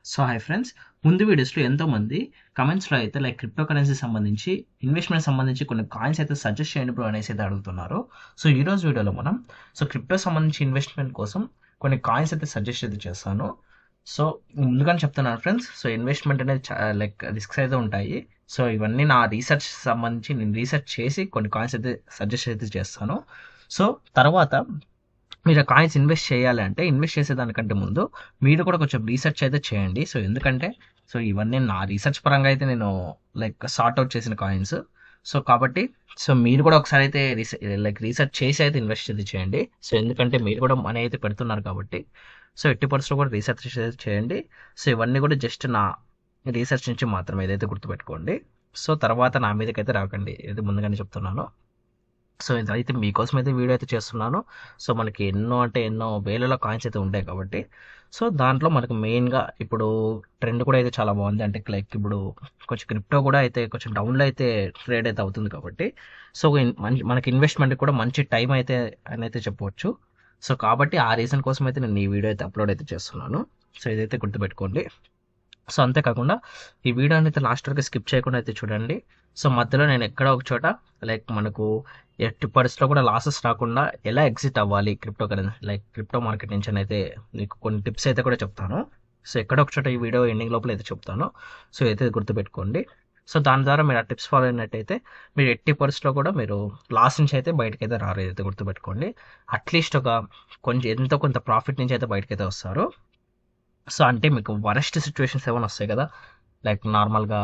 So hi friends, ముందు వీడియోస్లో ఎంతోమంది కమెంట్స్లో అయితే లైక్ క్రిప్టో కరెన్సీ సంబంధించి ఇన్వెస్ట్మెంట్ సంబంధించి కొన్ని కాయిన్స్ అయితే సజెస్ట్ చేయండి బ్రో అనేసి అయితే అడుగుతున్నారు. సో ఈ రోజు వీడియోలో మనం క్రిప్టో సంబంధించి ఇన్వెస్ట్మెంట్ కోసం కొన్ని కాయిన్స్ అయితే సజెస్ట్ అయితే చేస్తాను. సో ముందుగానే చెప్తున్నాను ఫ్రెండ్స్, సో ఇన్వెస్ట్మెంట్ అనేది లైక్ రిస్క్స్ అయితే ఉంటాయి. సో ఇవన్నీ నా రీసెర్చ్ సంబంధించి నేను రీసెర్చ్ చేసి కొన్ని కాయిన్స్ అయితే సజెస్ట్ అయితే చేస్తాను. సో తర్వాత మీరు ఆ కాయిన్స్ ఇన్వెస్ట్ చేయాలి అంటే ఇన్వెస్ట్ చేసేదానికంటే ముందు మీరు కూడా కొంచెం రీసెర్చ్ అయితే చేయండి. సో ఎందుకంటే ఇవన్నీ నా రీసెర్చ్ పరంగా అయితే నేను లైక్ సార్ట్ అవుట్ చేసిన కాయిన్స్. సో కాబట్టి మీరు కూడా ఒకసారి అయితే రీసెర్చ్ చేసి అయితే ఇన్వెస్ట్ అయితే చేయండి. సో ఎందుకంటే మీరు కూడా మనీ అయితే పెడుతున్నారు కాబట్టి ఎట్టి పరిస్థితుల్లో కూడా రీసెర్చ్ చేయండి. సో ఇవన్నీ కూడా జస్ట్ నా రీసెర్చ్ నుంచి మాత్రమే, ఏదైతే గుర్తుపెట్టుకోండి. సో తర్వాత నా మీదకైతే రాకండి, ఏది ముందుగానే చెప్తున్నాను. సో ఇదైతే మీకోసం అయితే వీడియో అయితే చేస్తున్నాను. సో మనకి ఎన్నో వేలలో కాయిన్స్ అయితే ఉంటాయి కాబట్టి దాంట్లో మనకు మెయిన్గా ఇప్పుడు ట్రెండ్ కూడా అయితే చాలా బాగుంది. అంటే లైక్ ఇప్పుడు కొంచెం క్రిప్టో కూడా అయితే కొంచెం డౌన్లో అయితే ట్రేడ్ అయితే అవుతుంది కాబట్టి మనకి ఇన్వెస్ట్మెంట్ కూడా మంచి టైం అయితే అని అయితే చెప్పవచ్చు. సో కాబట్టి ఆ రీజన్ కోసం అయితే నేను ఈ వీడియో అయితే అప్లోడ్ అయితే చేస్తున్నాను. సో ఇదైతే గుర్తుపెట్టుకోండి. సో అంతేకాకుండా ఈ వీడియోని అయితే లాస్ట్ వరకు స్కిప్ చేయకుండా అయితే చూడండి. సో మధ్యలో నేను ఎక్కడ ఒక చోట లైక్ మనకు ఎట్టి పరిస్థితిలో కూడా లాసెస్ రాకుండా ఎలా ఎగ్జిట్ అవ్వాలి క్రిప్టో కరెన్సీ క్రిప్టో మార్కెట్ నుంచి అయితే మీకు కొన్ని టిప్స్ అయితే కూడా చెప్తాను. సో ఎక్కడ ఒక చోట ఈ వీడియో ఎండింగ్ లోపల అయితే చెప్తాను. సో అయితే గుర్తుపెట్టుకోండి. సో దాని ద్వారా మీరు ఆ టిప్స్ ఫాలో అయినట్టయితే మీరు ఎట్టి పరిస్థితిలో కూడా మీరు లాస్ నుంచి అయితే బయటకైతే రారు, అయితే గుర్తుపెట్టుకోండి. అట్లీస్ట్ ఒక కొంచెం ఎంతో కొంత ప్రాఫిట్ నుంచి అయితే బయటకైతే వస్తారు. సో అంటే మీకు వరస్ట్ సిచ్యువేషన్స్ ఏమైనా వస్తాయి కదా, లైక్ నార్మల్గా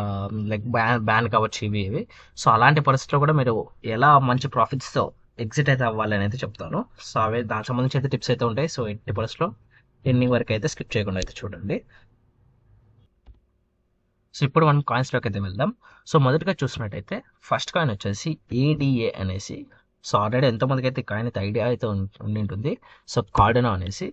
లైక్ బ్యాన్ కావచ్చు ఇవి. సో అలాంటి పరిస్థితుల్లో కూడా మీరు ఎలా మంచి ప్రాఫిట్స్తో ఎగ్జిట్ అయితే అవ్వాలి అనేది చెప్తాను. సో అవే దానికి సంబంధించి అయితే టిప్స్ అయితే ఉంటాయి. సో ఎట్టి పరిస్థితుల్లో ఎండింగ్ వరకు అయితే స్కిప్ చేయకుండా అయితే చూడండి. సో ఇప్పుడు మనం కాయిన్స్లోకి అయితే వెళ్దాం. సో మొదటిగా చూసినట్టయితే ఫస్ట్ కాయిన్ వచ్చేసి ఏడిఏ అనేసి. సో ఆల్రెడీ ఎంతోమందికి అయితే కాయిన్ అయితే ఐడియా అయితే ఉండి ఉంటుంది. సో కార్డినో అనేసి.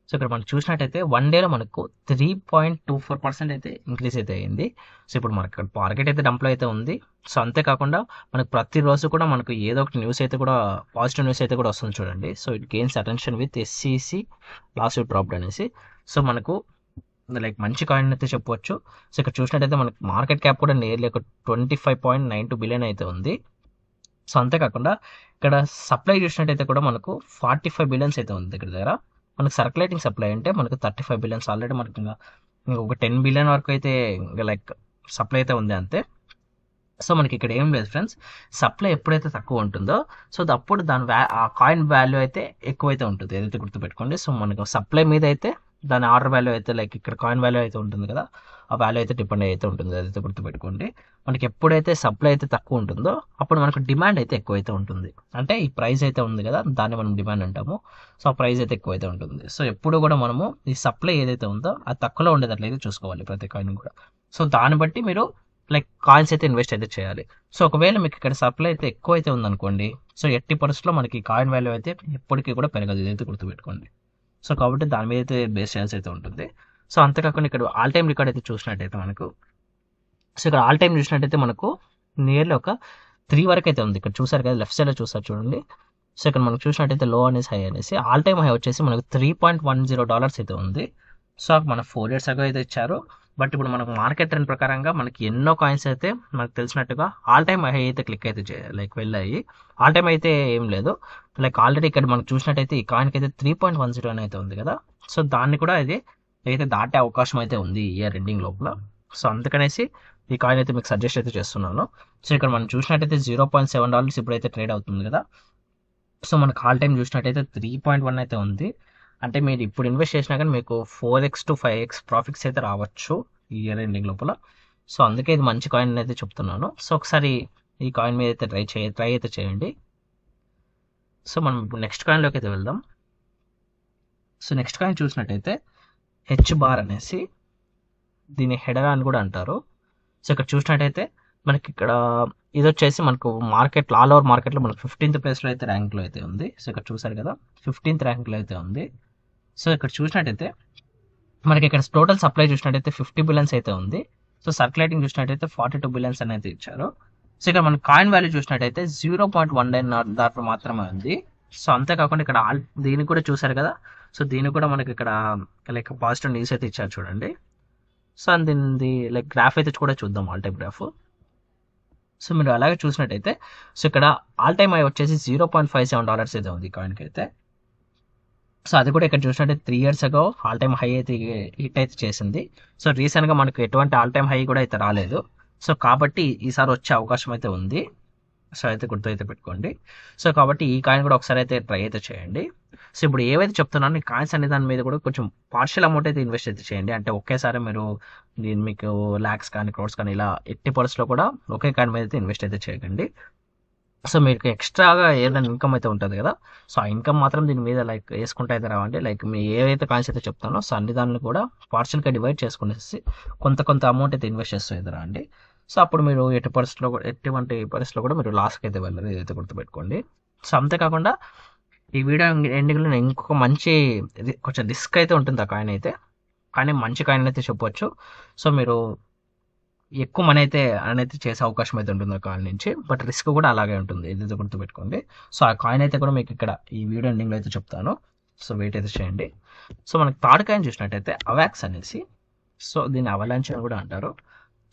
సో ఇక్కడ మనం చూసినట్టయితే వన్ డేలో మనకు 3.24% అయితే ఇంక్రీజ్ అయితే అయ్యింది. సో ఇప్పుడు మనకి ఇక్కడ మార్కెట్ అయితే డంప్లో అయితే ఉంది. సో అంతేకాకుండా మనకు ప్రతిరోజు కూడా మనకు ఏదో ఒకటి న్యూస్ అయితే కూడా పాజిటివ్ న్యూస్ అయితే కూడా వస్తుంది చూడండి. So it gains attention with SEC loss dropped అనేసి. సో మనకు లైక్ మంచి కాయిన్ అయితే చెప్పవచ్చు. సో ఇక్కడ చూసినట్టయితే మనకి మార్కెట్ క్యాప్ కూడా నియర్లీ ఒక 25.92 బిలియన్ అయితే ఉంది. సో అంతేకాకుండా ఇక్కడ సప్లై చూసినట్టయితే కూడా మనకు 45 బిలియన్స్ అయితే ఉంది ఇక్కడ దగ్గర. మనకు సర్క్యులేటింగ్ సప్లై అంటే మనకు 35 బిలియన్స్. ఆల్రెడీ మనకి ఇంకా ఒక 10 బిలియన్ వరకు అయితే లైక్ సప్లై అయితే ఉంది అంతే. సో మనకి ఇక్కడ ఏం లేదు ఫ్రెండ్స్, సప్లై ఎప్పుడైతే తక్కువ ఉంటుందో అప్పుడు ఆ కాయిన్ వాల్యూ అయితే ఎక్కువైతే ఉంటుంది, ఏదైతే గుర్తుపెట్టుకోండి. సో మనకు సప్లై మీద అయితే దాని ఆర్డర్ వాల్యూ అయితే లైక్ ఇక్కడ కాయిన్ వాల్యూ అయితే ఉంటుంది కదా, ఆ వాల్యూ అయితే డిపెండ్ అయితే ఉంటుంది, అదైతే గుర్తుపెట్టుకోండి. మనకి ఎప్పుడైతే సప్లై అయితే తక్కువ ఉంటుందో అప్పుడు మనకు డిమాండ్ అయితే ఎక్కువైతే ఉంటుంది. అంటే ఈ ప్రైస్ అయితే ఉంది కదా, దాన్ని మనం డిమాండ్ అంటాము. సో ఆ ప్రైస్ అయితే ఎక్కువైతే ఉంటుంది. సో ఎప్పుడు కూడా మనము ఈ సప్లై ఏదైతే ఉందో అది తక్కువలో ఉండేటట్లయితే చూసుకోవాలి ప్రతి కాయిన్ కూడా. సో దాన్ని బట్టి మీరు లైక్ కాయిన్స్ అయితే ఇన్వెస్ట్ అయితే చేయాలి. సో ఒకవేళ మీకు ఇక్కడ సప్లై అయితే ఎక్కువ అయితే ఉందనుకోండి, సో ఎట్టి పరిస్థితుల్లో మనకి కాయిన్ వాల్యూ అయితే ఎప్పటికీ కూడా పెరగదు, ఇదైతే గుర్తుపెట్టుకోండి. సో కాబట్టి దాని మీద అయితే బేస్ చేయాల్సి అయితే ఉంటుంది. సో అంతేకాకుండా ఇక్కడ ఆల్ టైమ్ రికార్డ్ అయితే చూసినట్టయితే మనకు ఇక్కడ ఆల్ టైమ్ చూసినట్టయితే మనకు నియర్లీ ఒక 3 వరకు అయితే ఉంది. ఇక్కడ చూసారు కదా, లెఫ్ట్ సైడ్లో చూసారు చూడండి. సో ఇక్కడ మనకు చూసినట్టయితే లో అనేసి హై అనేసి ఆల్ టైమ్ హై వచ్చేసి మనకు $3.10 అయితే ఉంది. సో మన 4 years అగో అయితే ఇచ్చారు. బట్ ఇప్పుడు మనకు మార్కెట్ ట్రెండ్ ప్రకారంగా మనకి ఎన్నో కాయిన్స్ అయితే మనకు తెలిసినట్టుగా ఆల్ టైమ్ హై అయితే క్లిక్ అయితే వెళ్ళాయి. ఆల్ టైమ్ అయితే ఏం లేదు. లైక్ ఆల్రెడీ ఇక్కడ మనకు చూసినట్టయితే ఈ కాయిన్కి అయితే 3.10 అయితే ఉంది కదా. సో దాన్ని కూడా ఇది అయితే దాటే అవకాశం అయితే ఉంది ఈ ఇయర్ ఎండింగ్ లోపల. సో అందుకనేసి ఈ కాయిన్ అయితే మీకు సజెస్ట్ అయితే చేస్తున్నాను. సో ఇక్కడ మనం చూసినట్టయితే $0.7 ఇప్పుడైతే ట్రేడ్ అవుతుంది కదా. సో మనకు ఆల్ టైమ్ చూసినట్టయితే 3.1 అయితే ఉంది. అంటే మీరు ఇప్పుడు ఇన్వెస్ట్ చేసినా కానీ మీకు 4x to 5x ప్రాఫిట్స్ అయితే రావచ్చు ఈ ఇయర్ ఎండింగ్ లోపల. సో అందుకే ఇది మంచి కాయిన్ అయితే చెప్తున్నాను. సో ఒకసారి ఈ కాయిన్ మీద అయితే ట్రై అయితే చేయండి. సో మనం ఇప్పుడు నెక్స్ట్ కాయిన్లోకి అయితే వెళ్దాం. సో నెక్స్ట్ కాయిన్ చూసినట్టయితే HBAR అనేసి, దీన్ని హెడరా అని కూడా అంటారు. సో ఇక్కడ చూసినట్టయితే మనకి ఇక్కడ ఇది వచ్చేసి మనకు మార్కెట్లో ఆల్ ఓవర్ మార్కెట్లో మనకు 15th ప్లేస్లో అయితే ర్యాంక్లో అయితే ఉంది. సో ఇక్కడ చూసారు కదా, 15th ర్యాంక్లో అయితే ఉంది. సో ఇక్కడ చూసినట్టయితే మనకి ఇక్కడ టోటల్ సప్లై చూసినట్టయితే 50 బిలియన్స్ అయితే ఉంది. సో సర్క్యులేటింగ్ చూసినట్టయితే 42 బిలియన్స్ అని అయితే ఇచ్చారు. సో ఇక్కడ మన కాయిన్ వాల్యూ చూసినట్టయితే 0.19 మాత్రమే ఉంది. సో అంతేకాకుండా ఇక్కడ దీనికి కూడా చూసారు కదా, సో దీనికి కూడా మనకి ఇక్కడ లైక్ పాజిటివ్ న్యూస్ అయితే ఇచ్చారు చూడండి. సో దీనిది లైక్ గ్రాఫ్ అయితే కూడా చూద్దాం, ఆల్ టైమ్ గ్రాఫ్. సో మీరు అలాగే చూసినట్టయితే సో ఇక్కడ ఆల్ టైమ్ హై వచ్చేసి $0.57 అయితే ఉంది కాయిన్కి అయితే. సో అది కూడా ఇక్కడ చూసినట్టే 3 years అగో ఆల్ టైమ్ హై అయితే హిట్ అయితే చేసింది. సో రీసెంట్గా మనకు ఎటువంటి ఆల్ టైమ్ హై కూడా అయితే రాలేదు. సో కాబట్టి ఈసారి వచ్చే అవకాశం అయితే ఉంది. సో అయితే గుర్తు అయితే పెట్టుకోండి. సో కాబట్టి ఈ కాయిన్ కూడా ఒకసారి అయితే ట్రై అయితే చేయండి. సో ఇప్పుడు ఏవైతే చెప్తున్నానో ఈ కాయిన్స్ అనే దాని మీద కూడా కొంచెం పార్షియల్ అమౌంట్ అయితే ఇన్వెస్ట్ అయితే చేయండి. అంటే ఒకేసారి మీరు దీన్ని మీకు ల్యాక్స్ కానీ క్రోడ్స్ కానీ ఇలా ఎట్టి పరిస్థితిలో కూడా ఒకే కాయిన్ మీద అయితే ఇన్వెస్ట్ అయితే చేయకండి. సో మీకు ఎక్స్ట్రాగా ఏదైనా ఇన్కమ్ అయితే ఉంటుంది కదా, సో ఆ ఇన్కమ్ మాత్రం దీని మీద లైక్ వేసుకుంటే అయితే రావండి. లైక్ మీ ఏవైతే కాయిన్స్ అయితే చెప్తానో సో అన్ని దాన్ని కూడా పార్షియల్గా డివైడ్ చేసుకునేసి కొంత అమౌంట్ అయితే ఇన్వెస్ట్ చేస్తూ అయితే రండి. సో అప్పుడు మీరు ఎటువంటి పరిస్థితిలో కూడా మీరు లాస్కి అయితే వెళ్ళరు, ఇదైతే గుర్తుపెట్టుకోండి. సో అంతేకాకుండా ఈ వీడియో ఎండింగ్లో నేను ఇంకొక మంచి కొంచెం రిస్క్ అయితే ఉంటుంది ఆ కాయిన్ అయితే, కానీ మంచి కాయిన్ అయితే చెప్పొచ్చు. సో మీరు ఎక్కువ మనీ అయితే అనేది చేసే అవకాశం అయితే ఉంటుంది ఆ కాయిన్ నుంచి, బట్ రిస్క్ కూడా అలాగే ఉంటుంది, ఇది గుర్తుపెట్టుకోండి. సో ఆ కాయిన్ అయితే కూడా మీకు ఇక్కడ ఈ వీడియో ఎండింగ్లో అయితే చెప్తాను. సో వెయిట్ అయితే చేయండి. సో మనకి థర్డ్ కాయిన్ చూసినట్టయితే అవాక్స్ అనేసి, సో దీన్ని అవలాంచ్ అని కూడా అంటారు.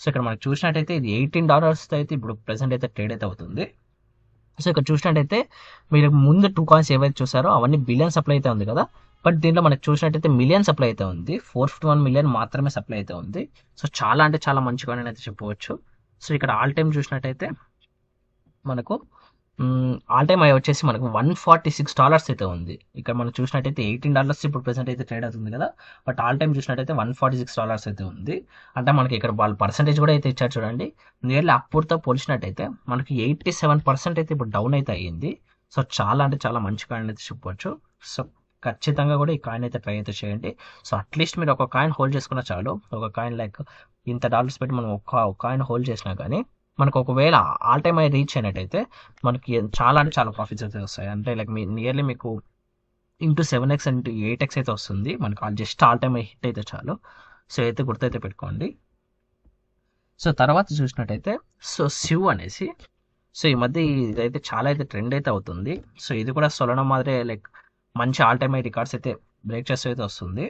సో ఇక్కడ మనకి చూసినట్టయితే ఇది $18 అయితే ఇప్పుడు ప్రెసెంట్ అయితే ట్రేడ్ అయితే అవుతుంది. సో ఇక్కడ చూసినట్టయితే మీరు ముందు 2 కాయిన్స్ ఏవైతే చూసారో అవన్నీ బిలియన్ సప్లై అయితే ఉంది కదా, బట్ దీంట్లో మనకు చూసినట్టయితే మిలియన్ సప్లై అయితే ఉంది. 451 మిలియన్ మాత్రమే సప్లై అయితే ఉంది. సో చాలా అంటే చాలా మంచి కాయిన్ అయితే చెప్పవచ్చు. సో ఇక్కడ ఆల్ టైమ్ చూసినట్టయితే మనకు ఆల్ టైమ్ హై వచ్చేసి మనకు $146 అయితే ఉంది. ఇక్కడ మనం చూసినట్టయితే $18 ఇప్పుడు ప్రెసెంట్ అయితే ట్రేడ్ అవుతుంది కదా, బట్ ఆల్ టైమ్ చూసినట్టయితే $146 అయితే ఉంది. అంటే మనకి ఇక్కడ వాళ్ళు పర్సెంటేజ్ కూడా అయితే ఇచ్చారు చూడండి. నియర్లీ అప్పుడుతో పోల్చినట్టయితే మనకి 87% అయితే ఇప్పుడు డౌన్ అయితే అయ్యింది. సో చాలా అంటే చాలా మంచి కాయిన్ అయితే చెప్పవచ్చు. సో ఖచ్చితంగా కూడా ఈ కాయిన్ అయితే ట్రై అయితే చేయండి. సో అట్లీస్ట్ మీరు ఒక కాయిన్ హోల్డ్ చేసుకున్నా చాలు. ఒక కాయిన్ లైక్ ఇంత డాలర్స్ పెట్టి మనం ఒక కాయిన్ హోల్డ్ చేసినా కానీ మనకు ఒకవేళ ఆల్ టైమ్ హై రీచ్ అయినట్టయితే మనకి చాలా అంటే చాలా ప్రాఫిట్స్ అయితే వస్తాయి. అంటే లైక్ నియర్లీ మీకు ఇంటూ 7x ఇంటూ 8x అయితే వస్తుంది మనకు just all time high hit అయితే చాలు. సో అయితే గుర్తయితే పెట్టుకోండి. సో తర్వాత చూసినట్టయితే సో సివ్ అనేసి, సో ఈ మధ్య ఇదైతే చాలా అయితే ట్రెండ్ అయితే అవుతుంది. సో ఇది కూడా సొలనా మాదిరే లైక్ మంచి ఆల్ టైమ్ హై రికార్డ్స్ అయితే బ్రేక్ చేస్తూ అయితే వస్తుంది.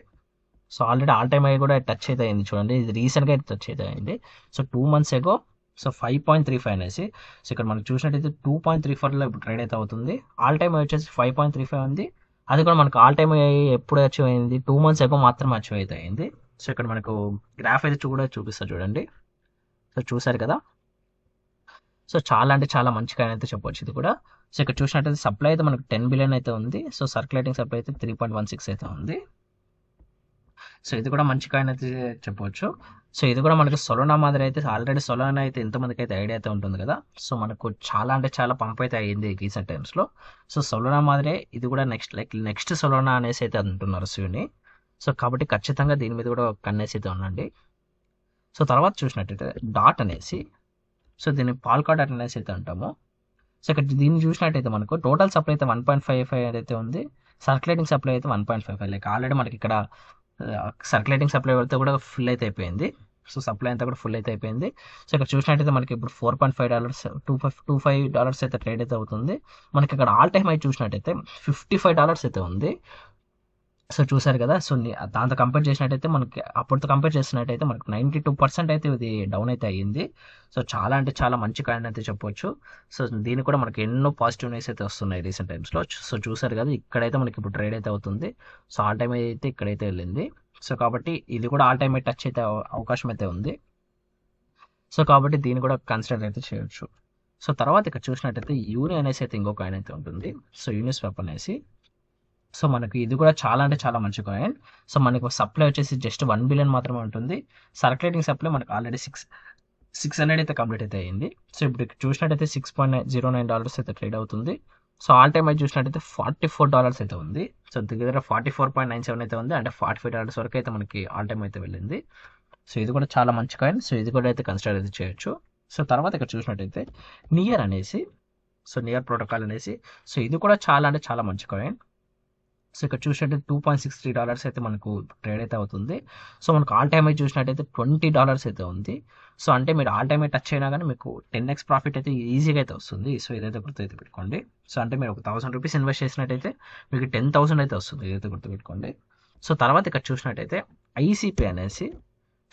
So already all time high కూడా టచ్ అయితే అయింది చూడండి, ఇది రీసెంట్గా అయితే టచ్ అయితే అయింది. సో 2 months ఎగో సో 5.35 అనేసి, సో ఇక్కడ మనకు చూసినట్టయితే 2.34లో ఇప్పుడు ట్రేడ్ అయితే అవుతుంది. ఆల్ టైమ్ హై వచ్చేసి 5.35 ఉంది. అది కూడా మనకు ఆల్ టైమ్ హై ఎప్పుడు అచీవ్ అయింది, 2 months ఎగో మాత్రమే అచీవ్ అయితే అయింది. సో ఇక్కడ మనకు గ్రాఫ్ అయితే చూపిస్తా చూడండి. సో చూసారు కదా, సో చాలా అంటే చాలా మంచి కాయిన్ అయితే చెప్పవచ్చు ఇది కూడా. సో ఇక్కడ చూసినట్టయితే సప్లై అయితే మనకు 10 బిలియన్ అయితే ఉంది. సో సర్క్యులేటింగ్ సప్లై అయితే 3.16 అయితే ఉంది. సో ఇది కూడా మంచి కాయిన్ అయితే చెప్పవచ్చు. సో ఇది కూడా మనకి సొలోనా మాదిరి అయితే ఆల్రెడీ సొలోనా అయితే ఎంతమందికి అయితే ఐడియా అయితే ఉంటుంది కదా, సో మనకు చాలా అంటే చాలా పంప్ అయితే అయ్యింది రీసెంట్ టైమ్స్లో. సో సొలోనా మాదిరే ఇది కూడా నెక్స్ట్ సొలోనా అనేసి అయితే అంటున్నారు శివుని. సో కాబట్టి ఖచ్చితంగా దీని మీద కూడా కన్నేసి అయితే ఉండండి. సో తర్వాత చూసినట్టయితే డాట్ అనేసి, సో దీన్ని పాల్కా డాట్ అనేసి అయితే అంటాము. సో ఇక్కడ దీన్ని చూసినట్టయితే మనకు టోటల్ సప్లై అయితే 1.55 అయితే ఉంది. సర్క్యులేటింగ్ సప్లై అయితే 1.55. లైక్ ఆల్రెడీ మనకి ఇక్కడ సర్క్యులేటింగ్ సప్లై అయితే కూడా ఫుల్ అయితే అయిపోయింది. సో సప్లై అంతా కూడా ఫుల్ అయితే అయిపోయింది. సో ఇక్కడ చూసినట్టయితే మనకి ఇప్పుడు $4.5 $2.25 అయితే ట్రేడ్ అయితే అవుతుంది. మనకి ఇక్కడ ఆల్ టైమ్ హై చూసినట్టయితే $55 అయితే ఉంది. సో చూసారు కదా, సో దాంతో కంపేర్ చేసినట్టయితే మనకి అప్పటితో కంపేర్ చేసినట్టయితే మనకు 92% అయితే ఇది డౌన్ అయితే అయ్యింది. సో చాలా అంటే చాలా మంచి కాయిన్ అయితే చెప్పవచ్చు. సో దీనికి కూడా మనకి ఎన్నో పాజిటివ్ న్యూస్ అయితే వస్తున్నాయి రీసెంట్ టైమ్స్లో. సో చూసారు కదా, ఇక్కడైతే మనకి ఇప్పుడు ట్రేడ్ అయితే అవుతుంది. సో ఆల్ టైమ్ అయితే ఇక్కడైతే వెళ్ళింది. సో కాబట్టి ఇది కూడా ఆల్ టైమ్ టచ్ అయితే అవకాశం అయితే ఉంది. సో కాబట్టి దీన్ని కూడా కన్సిడర్ అయితే చేయొచ్చు. సో తర్వాత ఇక్కడ చూసినట్టయితే యూని అనేసి అయితే ఇంకో కాయిన్ అయితే ఉంటుంది. సో యూనిస్వాప్ అనేసి, సో మనకి ఇది కూడా చాలా అంటే చాలా మంచి కాయిన్. సో మనకు సప్లై వచ్చేసి జస్ట్ 1 బిలియన్ మాత్రమే ఉంటుంది. సర్క్యులేటింగ్ సప్లై మనకు ఆల్రెడీ 600 అయితే కంప్లీట్ అయితే అయింది. సో ఇప్పుడు చూసినట్టయితే $6.09 అయితే ట్రేడ్ అవుతుంది. సో ఆల్ టైమ్ అయితే చూసినట్టయితే $44 అయితే ఉంది. సో దగ్గర 44.97 అయితే ఉంది. అంటే $45 వరకు అయితే మనకి ఆల్ టైమ్ అయితే వెళ్ళింది. సో ఇది కూడా చాలా మంచి కాయిన్. సో ఇది కూడా అయితే కన్సిడర్ అయితే చేయొచ్చు. సో తర్వాత ఇక్కడ చూసినట్టయితే నియర్ అనేసి, సో నియర్ ప్రోటోకాల్ అనేసి, సో ఇది కూడా చాలా అంటే చాలా మంచి కాయిన్. సో ఇక్కడ చూసినట్టయితే $2.63 అయితే మనకు ట్రేడ్ అయితే అవుతుంది. సో మనకు ఆల్ టైమ్ అయితే చూసినట్టయితే $20 అయితే ఉంది. సో అంటే మీరు ఆల్ టైమ్ టచ్ అయినా కానీ మీకు 10x ప్రాఫిట్ అయితే ఈజీగా అయితే వస్తుంది. సో ఇదైతే గుర్తు పెట్టుకోండి. సో అంటే మీరు ఒక ₹1000 ఇన్వెస్ట్ చేసినట్టయితే మీకు 10,000 అయితే వస్తుంది, ఇదైతే గుర్తుపెట్టుకోండి. సో తర్వాత ఇక్కడ చూసినట్టయితే ఐసీపీ అనేసి,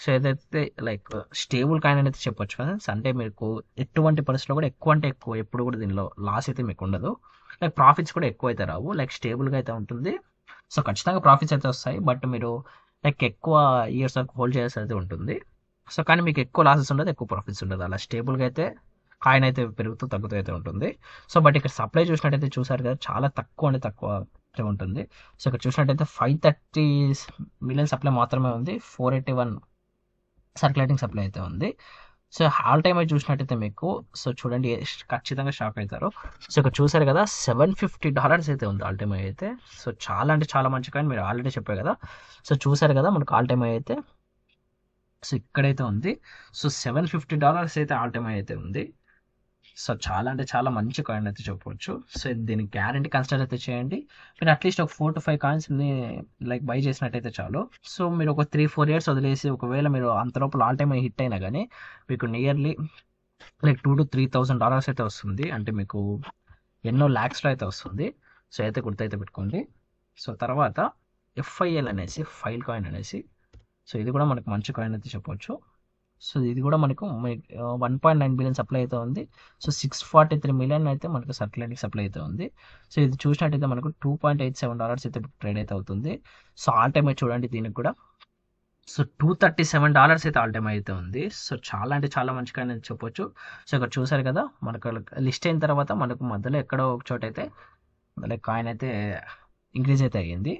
సో ఏదైతే లైక్ స్టేబుల్ కాయిన్ అనేది చెప్పొచ్చు ఫ్రెండ్స్. అంటే మీకు ఎటువంటి పరిస్థితిలో కూడా ఎక్కువ అంటే ఎక్కువ ఎప్పుడు కూడా దీనిలో లాస్ అయితే మీకు ఉండదు. లైక్ ప్రాఫిట్స్ కూడా ఎక్కువ అయితే రావు, లైక్ స్టేబుల్గా అయితే ఉంటుంది. సో ఖచ్చితంగా ప్రాఫిట్స్ అయితే వస్తాయి, బట్ మీరు లైక్ ఎక్కువ ఇయర్స్ వరకు హోల్డ్ చేయాల్సి అయితే ఉంటుంది. సో కానీ మీకు ఎక్కువ లాసెస్ ఉండదు, ఎక్కువ ప్రాఫిట్స్ ఉండదు. అలా స్టేబుల్గా అయితే కాయిన్ అయితే పెరుగుతూ తగ్గుతూ అయితే ఉంటుంది. సో బట్ ఇక్కడ సప్లై చూసినట్టయితే చూసారు కదా, చాలా తక్కువ అంటే తక్కువ అయితే ఉంటుంది. సో ఇక్కడ చూసినట్టయితే 530 మిలియన్ సప్లై మాత్రమే ఉంది, 481 సర్క్యులేటింగ్ సప్లై అయితే ఉంది. సో ఆల్ టైమ్ అయితే చూసినట్టయితే మీకు, సో చూడండి ఖచ్చితంగా షాక్ అవుతారు. సో ఇక్కడ చూసారు కదా, $750 అయితే ఉంది ఆల్ టైమ్ అయితే. సో చాలా అంటే చాలా మంచి కాయిన్, మీరు ఆల్రెడీ చెప్పారు కదా. సో చూసారు కదా మనకు ఆల్ టైమ్ అయితే, సో ఇక్కడైతే ఉంది. సో $750 అయితే ఆల్ టైమ్ అయితే ఉంది. సో చాలా అంటే చాలా మంచి కాయిన్ అయితే చెప్పవచ్చు. సో దీనికి గ్యారంటీ కన్సిడర్ అయితే చేయండి. మీరు అట్లీస్ట్ ఒక 4 to 5 కాయిన్స్ని లైక్ బై చేసినట్టయితే చాలు. సో మీరు ఒక 3-4 ఇయర్స్ వదిలేసి ఒకవేళ మీరు అంత లోపల ఆల్ టైమ్ హిట్ అయినా కానీ మీకు నియర్లీ లైక్ $2,000 to $3,000 అయితే వస్తుంది. అంటే మీకు ఎన్నో ల్యాక్స్లో అయితే వస్తుంది. సో అయితే గుర్తయితే పెట్టుకోండి. సో తర్వాత FIL అనేసి, ఫైల్ కాయిన్ అనేసి, సో ఇది కూడా మనకు మంచి కాయిన్ అయితే చెప్పవచ్చు. సో ఇది కూడా మనకు 1.9 బిలియన్ సప్లై అయితే ఉంది. సో 643 మిలియన్ అయితే మనకు సర్క్యులేటింగ్ సప్లై అయితే ఉంది. సో ఇది చూసినట్టయితే మనకు $2.87 అయితే ట్రేడ్ అయితే అవుతుంది. సో ఆల్ టైమ్ అయితే చూడండి దీనికి కూడా, సో $237 అయితే ఆల్ టైమ్ అయితే ఉంది. సో చాలా అంటే చాలా మంచి కాయిన్ అని చెప్పొచ్చు. సో ఇక్కడ చూసారు కదా, మనకు లిస్ట్ అయిన తర్వాత మనకు మధ్యలో ఎక్కడో ఒక చోట అయితే లైక్ కాయిన్ అయితే ఇంక్రీజ్ అయితే అయ్యింది.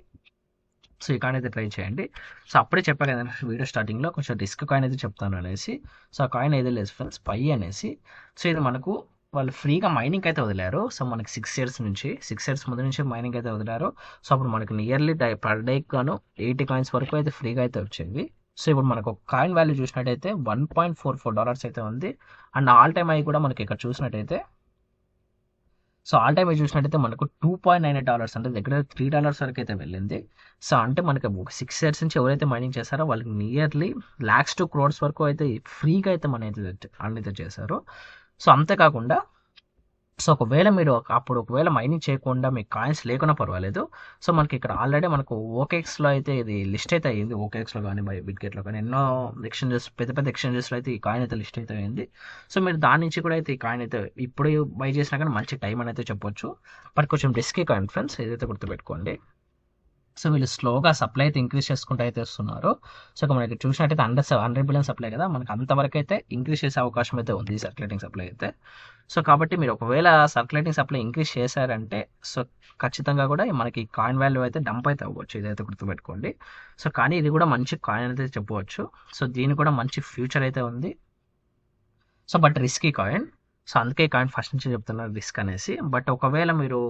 సో ఈ కాయిన్ అయితే ట్రై చేయండి. సో అప్పుడే చెప్పా కదా వీడియో స్టార్టింగ్లో, కొంచెం రిస్క్ కాయిన్ అయితే చెప్తాను అనేసి. సో ఆ కాయిన్ ఏదో లేదు ఫ్రెండ్స్, పై అనేసి. సో ఇది మనకు వాళ్ళు ఫ్రీగా మైనింగ్ అయితే వదిలారు. సో మనకి 6 ఇయర్స్ నుంచి, 6 ఇయర్స్ ముందు నుంచి మైనింగ్ అయితే వదిలారు. సో అప్పుడు మనకి నియర్లీ పర్ డేకి గాను 80 కాయిన్స్ వరకు అయితే ఫ్రీగా అయితే వచ్చేవి. సో ఇప్పుడు మనకు ఒక కాయిన్ వాల్యూ చూసినట్టయితే $1.44 అయితే ఉంది. అండ్ ఆల్ టైమ్ అయి కూడా మనకి ఇక్కడ చూసినట్టయితే, సో ఆల్ టైమ్ చూసినట్టయితే మనకు $2.98 అంటే దగ్గర $3 వరకు అయితే వెళ్ళింది. సో అంటే మనకి ఒక 6 ఇయర్స్ నుంచి ఎవరైతే మైనింగ్ చేస్తారో వాళ్ళకి నియర్లీ lakhs to crores వరకు అయితే ఫ్రీగా అయితే మన అయితే అర్న్ అయితే చేశారు. సో అంతేకాకుండా, సో ఒకవేళ మీరు అప్పుడు ఒకవేళ మైనింగ్ చేయకుండా మీకు కాయిన్స్ లేకున్నా పర్వాలేదు. సో మనకి ఇక్కడ ఆల్రెడీ మనకు ఓకేఎక్స్లో అయితే ఇది లిస్ట్ అయితే అయ్యింది. ఓకేఎక్స్లో కానీ బిట్గెట్లో కానీ ఎన్నో ఎక్స్చేంజెస్, పెద్ద పెద్ద ఎక్స్చేంజెస్లో అయితే ఈ కాయిన్ అయితే లిస్ట్ అయితే అయింది. సో మీరు దాని నుంచి కూడా అయితే ఈ కాయిన్ అయితే ఇప్పుడు బై చేసినా కానీ మంచి టైం అని అయితే చెప్పొచ్చు. బట్ కొంచెం రిస్కీ కాయిన్ ఫ్రెండ్స్, ఏదైతే గుర్తుపెట్టుకోండి. సో వీళ్ళు స్లోగా సప్లై అయితే ఇంక్రీజ్ చేసుకుంటూ అయితే వస్తున్నారు. సో ఇక మనకి చూసినట్టయితే 100 బిలియన్ సప్లై కదా, మనకి అంతవరకు అయితే ఇంక్రీజ్ చేసే అవకాశం అయితే ఉంది సర్క్యులేటింగ్ సప్లై అయితే. సో కాబట్టి మీరు ఒకవేళ సర్క్యులేటింగ్ సప్లై ఇంక్రీజ్ చేశారంటే, సో ఖచ్చితంగా కూడా మనకి కాయిన్ వాల్యూ అయితే డంప్ అయితే అవ్వచ్చు, ఇదైతే గుర్తుపెట్టుకోండి. సో కానీ ఇది కూడా మంచి కాయిన్ అయితే చెప్పవచ్చు. సో దీని కూడా మంచి ఫ్యూచర్ అయితే ఉంది. So but risky coin. So అందుకే కాయిన్ ఫస్ట్ నుంచి చెప్తున్నారు రిస్క్ అనేసి. బట్ ఒకవేళ మీరు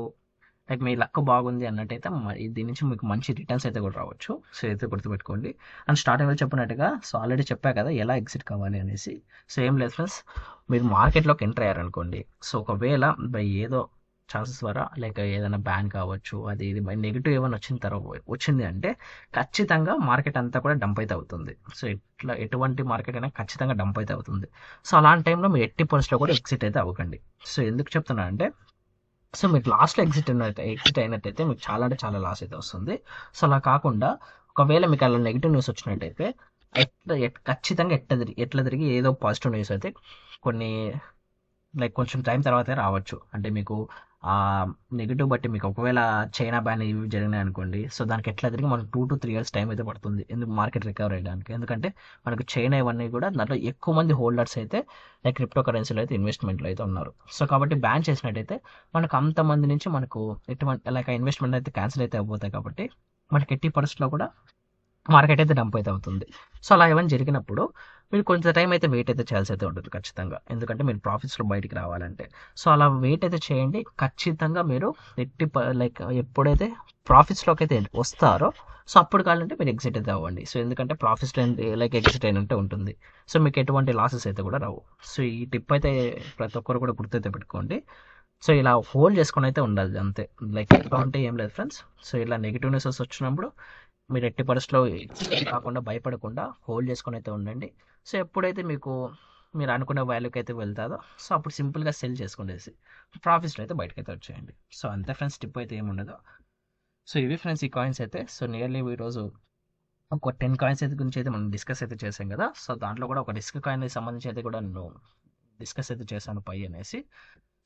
లైక్ మీ లక్ బాగుంది అన్నట్టయితే దీని నుంచి మీకు మంచి రిటర్న్స్ అయితే కూడా రావచ్చు. సో అయితే గుర్తుపెట్టుకోండి. అండ్ స్టార్టింగ్లో చెప్పినట్టుగా, సో ఆల్రెడీ చెప్పా కదా ఎలా ఎగ్జిట్ కావాలి అనేసి. సో ఏం లేదు ఫ్రెండ్స్, మీరు మార్కెట్లోకి ఎంటర్ అయ్యారనుకోండి. సో ఒకవేళ బై ఏదో ఛాన్సెస్ ద్వారా లైక్ ఏదైనా బ్యాన్ కావచ్చు, అది ఇది బై నెగిటివ్ ఏమైనా వచ్చిన తర్వాత వచ్చింది అంటే ఖచ్చితంగా మార్కెట్ అంతా కూడా డంప్ అయితే అవుతుంది. సో ఇట్లా ఎటువంటి మార్కెట్ అయినా ఖచ్చితంగా డంప్ అయితే అవుతుంది. సో అలాంటి టైంలో మీరు ఎట్టి పరిస్థితిలో కూడా ఎగ్జిట్ అయితే అవ్వకండి. సో ఎందుకు చెప్తున్నా అంటే, సో మీరు లాస్ట్లో ఎగ్జిట్ అయినట్టయితే మీకు చాలా అంటే చాలా లాస్ అయితే వస్తుంది. సో అలా కాకుండా ఒకవేళ మీకు అలా నెగిటివ్ న్యూస్ వచ్చినట్టయితే ఖచ్చితంగా ఎట్లా తిరిగి ఏదో పాజిటివ్ న్యూస్ అయితే కొన్ని లైక్ కొంచెం టైం తర్వాత రావచ్చు. అంటే మీకు ఆ నెగిటివ్ బట్టి మీకు ఒకవేళ చైనా బ్యాన్ ఇవి జరిగినాయి అనుకోండి. సో దానికి ఎట్లా తిరిగి మనకు 2 to 3 years టైం అయితే పడుతుంది, ఎందుకు మార్కెట్ రికవర్ అయ్యడానికి. ఎందుకంటే మనకు చైనా ఇవన్నీ కూడా దాంట్లో ఎక్కువ మంది హోల్డర్స్ అయితే లైక్ క్రిప్టో కరెన్సీలో అయితే ఇన్వెస్ట్మెంట్లో అయితే ఉన్నారు. సో కాబట్టి బ్యాన్ చేసినట్టయితే మనకు అంతమంది నుంచి మనకు ఎటువంటి లైక్ ఇన్వెస్ట్మెంట్ అయితే క్యాన్సిల్ అయితే అయిపోతాయి. కాబట్టి మనకి ఎట్టి పరిస్థితిలో కూడా మార్కెట్ అయితే డంప్ అయితే అవుతుంది. సో అలా ఏమైనా జరిగినప్పుడు మీరు కొంచెం టైం అయితే వెయిట్ అయితే చేయాల్సి అయితే ఉంటుంది ఖచ్చితంగా. ఎందుకంటే మీరు ప్రాఫిట్స్లో బయటికి రావాలంటే. సో అలా వెయిట్ అయితే చేయండి. ఖచ్చితంగా మీరు లైక్ ఎప్పుడైతే ప్రాఫిట్స్లోకి అయితే వస్తారో, సో అప్పుడు కావాలంటే మీరు ఎగ్జిట్ అయితే అవ్వండి. సో ఎందుకంటే ప్రాఫిట్స్లో లైక్ ఎగ్జిట్ అయినట్టే ఉంటుంది. సో మీకు ఎటువంటి లాసెస్ అయితే కూడా రావు. సో ఈ టిప్ అయితే ప్రతి ఒక్కరు కూడా గుర్తయితే పెట్టుకోండి. సో ఇలా హోల్డ్ చేసుకొని అయితే ఉండాలి అంతే. లైక్ ఎట్లా అంటే ఏం లేదు ఫ్రెండ్స్. సో ఇలా నెగిటివ్ న్యూసెస్ వచ్చినప్పుడు మీరు ఎట్టి పరిస్థితిలో కాకుండా భయపడకుండా హోల్డ్ చేసుకొని అయితే ఉండండి. సో ఎప్పుడైతే మీరు అనుకున్న వాల్యూకి అయితే వెళ్తాదో, సో అప్పుడు సింపుల్గా సెల్ చేసుకునేసి ప్రాఫిట్స్లో అయితే బయటకైతే వచ్చేయండి. సో అంతే ఫ్రెండ్స్, టిప్ అయితే ఏమి ఉండదు. సో ఇవి ఫ్రెండ్స్ ఈ కాయిన్స్ అయితే. సో నియర్లీ ఈరోజు ఒక 10 కాయిన్స్ అయితే గురించి అయితే మనం డిస్కస్ అయితే చేసాం కదా. సో దాంట్లో కూడా ఒక రిస్క్ కాయిన్కి సంబంధించి అయితే కూడా నేను డిస్కస్ అయితే చేశాను పై అనేసి.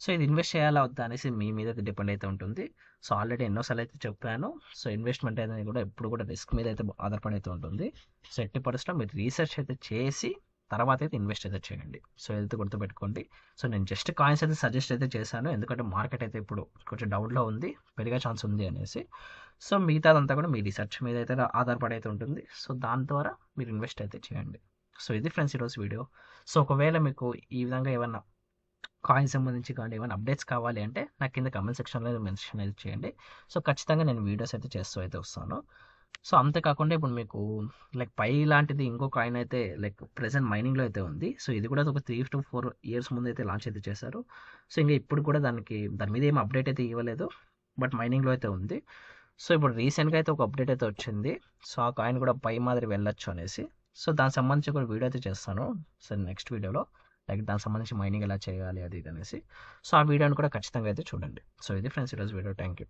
సో ఇది ఇన్వెస్ట్ చేయాలా వద్దా అనేసి మీ మీద అయితే డిపెండ్ అయితే ఉంటుంది. సో ఆల్రెడీ ఎన్నోసార్లు అయితే చెప్పాను. సో ఇన్వెస్ట్మెంట్ అనేది కూడా ఎప్పుడు కూడా రిస్క్ మీద అయితే ఆధారపడి అయితే ఉంటుంది. సో ఎట్టి పరిస్థితుల్లో మీరు రీసెర్చ్ అయితే చేసి తర్వాత అయితే ఇన్వెస్ట్ అయితే చేయండి. సో ఇది గుర్తుపెట్టుకోండి. సో నేను జస్ట్ కాయిన్స్ అయితే సజెస్ట్ అయితే చేశాను, ఎందుకంటే మార్కెట్ అయితే ఇప్పుడు కొంచెం డౌన్లో ఉంది, పెరిగే ఛాన్స్ ఉంది అనేసి. సో మిగతాదంతా కూడా మీ రీసెర్చ్ మీద అయితే ఆధారపడి అయితే ఉంటుంది. సో దాని ద్వారా మీరు ఇన్వెస్ట్ అయితే చేయండి. సో ఇది ఫ్రెండ్స్ ఈరోజు వీడియో. సో ఒకవేళ మీకు ఈ విధంగా ఏమన్నా కాయిన్ సంబంధించి కానీ ఏమైనా అప్డేట్స్ కావాలి అంటే నాకు కింద కమెంట్ సెక్షన్లో మెన్షన్ అయితే చేయండి. సో ఖచ్చితంగా నేను వీడియోస్ అయితే చేస్తూ అయితే వస్తాను. సో అంతేకాకుండా ఇప్పుడు మీకు లైక్ పై లాంటిది ఇంకో కాయిన్ అయితే లైక్ ప్రెసెంట్ మైనింగ్లో అయితే ఉంది. సో ఇది కూడా ఒక 3 to 4 ఇయర్స్ ముందు అయితే లాంచ్ అయితే చేశారు. సో ఇంకా ఇప్పుడు కూడా దాని మీద ఏం అప్డేట్ అయితే ఇవ్వలేదు, బట్ మైనింగ్లో అయితే ఉంది. సో ఇప్పుడు రీసెంట్గా అయితే ఒక అప్డేట్ అయితే వచ్చింది. సో ఆ కాయిన్ కూడా పై మాదిరి వెళ్ళొచ్చు అనేసి. సో దానికి సంబంధించి ఒక వీడియో అయితే చేస్తాను. సో నెక్స్ట్ వీడియోలో లైక్ దానికి సంబంధించి మైనింగ్ ఎలా చేయాలి అది ఇది అనేసి. సో ఆ వీడియోని కూడా ఖచ్చితంగా అయితే చూడండి. సో ఇది ఫ్రెండ్స్ ఈరోజు వీడియో. Thank you.